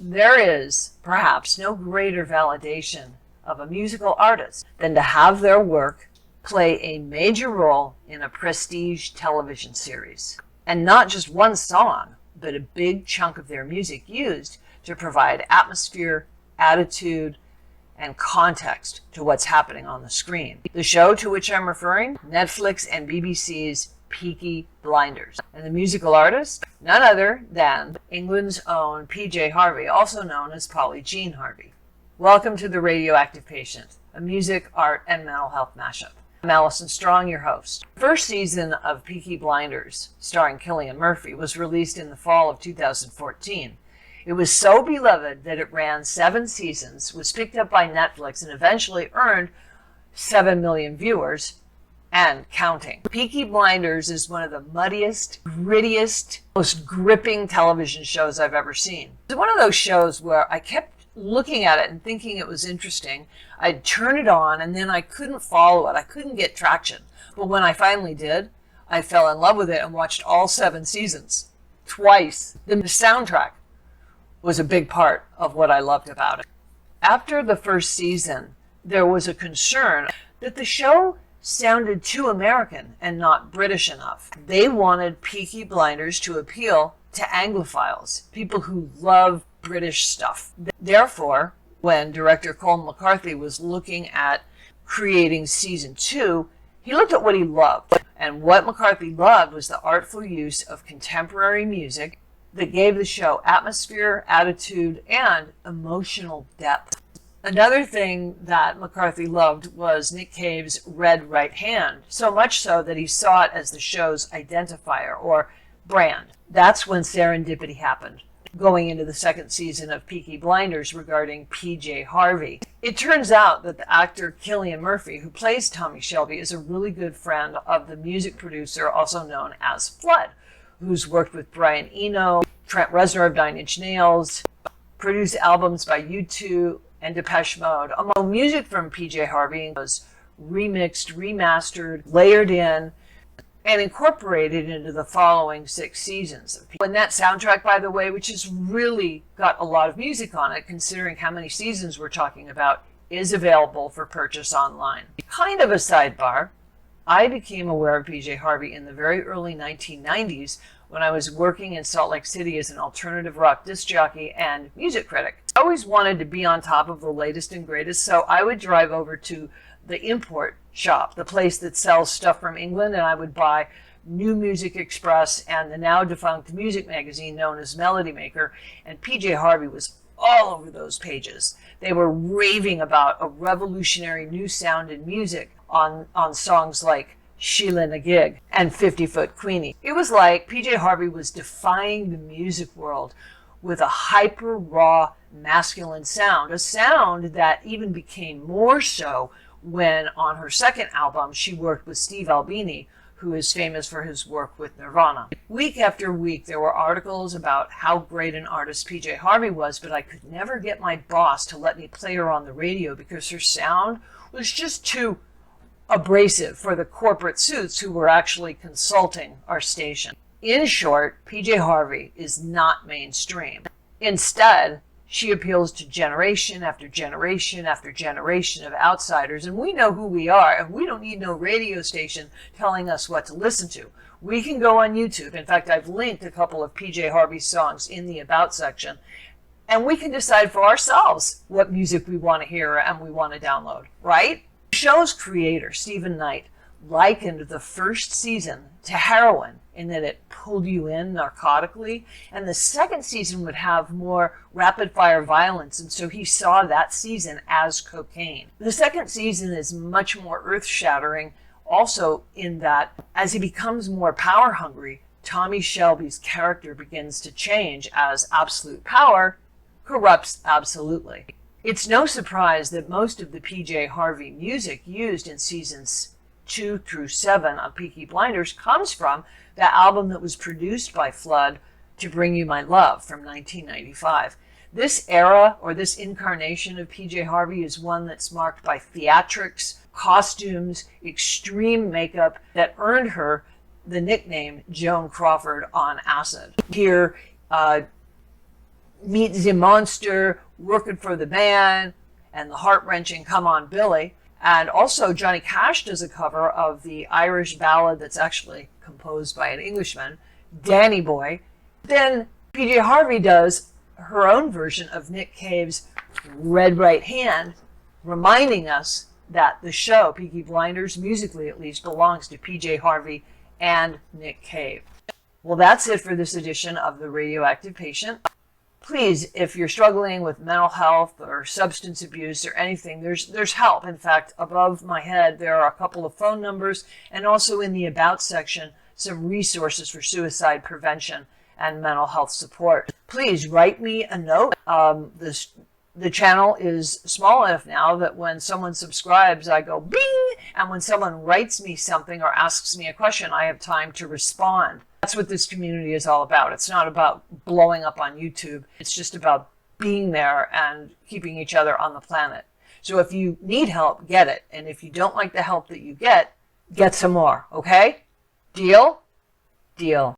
There is perhaps no greater validation of a musical artist than to have their work play a major role in a prestige television series. And not just one song, but a big chunk of their music used to provide atmosphere, attitude, and context to what's happening on the screen. The show to which I'm referring, Netflix and BBC's Peaky Blinders. And the musical artist, none other than England's own PJ Harvey, also known as Polly Jean Harvey. Welcome to The Radioactive Patient, a music, art, and mental health mashup. I'm Allison Strong, your host. The first season of Peaky Blinders, starring Cillian Murphy, was released in the fall of 2014. It was so beloved that it ran 7 seasons, was picked up by Netflix, and eventually earned 7 million viewers and counting. Peaky Blinders is one of the muddiest, grittiest, most gripping television shows I've ever seen. It's one of those shows where I kept looking at it and thinking it was interesting. I'd turn it on and then I couldn't follow it. I couldn't get traction. But when I finally did, I fell in love with it and watched all 7 seasons twice. The soundtrack was a big part of what I loved about it. After the first season, there was a concern that the show sounded too American and not British enough. They wanted Peaky Blinders to appeal to Anglophiles, people who love British stuff. Therefore, when director Colm McCarthy was looking at creating season 2, he looked at what he loved. And what McCarthy loved was the artful use of contemporary music that gave the show atmosphere, attitude, and emotional depth. Another thing that McCarthy loved was Nick Cave's red right hand, so much so that he saw it as the show's identifier or brand. That's when serendipity happened, going into the second season of Peaky Blinders regarding PJ Harvey. It turns out that the actor Cillian Murphy, who plays Tommy Shelby, is a really good friend of the music producer, also known as Flood, who's worked with Brian Eno, Trent Reznor of 9 Inch Nails, produced albums by U2 and Depeche Mode. Among music from PJ Harvey was remixed, remastered, layered in, and incorporated into the following 6 seasons. And that soundtrack, by the way, which has really got a lot of music on it, considering how many seasons we're talking about, is available for purchase online. Kind of a sidebar, I became aware of PJ Harvey in the very early 1990s when I was working in Salt Lake City as an alternative rock disc jockey and music critic. I always wanted to be on top of the latest and greatest, so I would drive over to the import shop, the place that sells stuff from England, and I would buy New Music Express and the now defunct music magazine known as Melody Maker, and PJ Harvey was all over those pages. They were raving about a revolutionary new sound in music on songs like Sheila Na Gig and 50 Foot Queenie. It was like PJ Harvey was defying the music world with a hyper raw masculine sound, a sound that even became more so when on her second album she worked with Steve Albini, who is famous for his work with Nirvana. Week after week there were articles about how great an artist PJ Harvey was, but I could never get my boss to let me play her on the radio because her sound was just too abrasive for the corporate suits who were actually consulting our station. In short, PJ Harvey is not mainstream. Instead, she appeals to generation after generation after generation of outsiders, and we know who we are, and we don't need no radio station telling us what to listen to. We can go on YouTube. In fact, I've linked a couple of PJ Harvey songs in the About section, and we can decide for ourselves what music we want to hear and we want to download, right? The show's creator, Stephen Knight, likened the first season to heroin in that it pulled you in narcotically, and the second season would have more rapid-fire violence, and so he saw that season as cocaine. The second season is much more earth-shattering, also in that as he becomes more power-hungry, Tommy Shelby's character begins to change as absolute power corrupts absolutely. It's no surprise that most of the PJ Harvey music used in seasons 2 through 7 of Peaky Blinders comes from the album that was produced by Flood, To Bring You My Love, from 1995. This era, or this incarnation of PJ Harvey, is one that's marked by theatrics, costumes, extreme makeup that earned her the nickname Joan Crawford on acid. Here, Meet the Monster, Working for the Man, and the heart-wrenching Come On Billy. And also Johnny Cash does a cover of the Irish ballad that's actually composed by an Englishman, Danny Boy. Then PJ Harvey does her own version of Nick Cave's Red Right Hand, reminding us that the show, Peaky Blinders, musically at least, belongs to PJ Harvey and Nick Cave. Well, that's it for this edition of The Radioactive Patient. Please, if you're struggling with mental health or substance abuse or anything, there's help. In fact, above my head, there are a couple of phone numbers, and also in the About section, some resources for suicide prevention and mental health support. Please write me a note. The channel is small enough now that when someone subscribes, I go bing, and when someone writes me something or asks me a question, I have time to respond. That's what this community is all about. It's not about blowing up on YouTube. It's just about being there and keeping each other on the planet. So if you need help, get it. And if you don't like the help that you get some more, okay? Deal? Deal.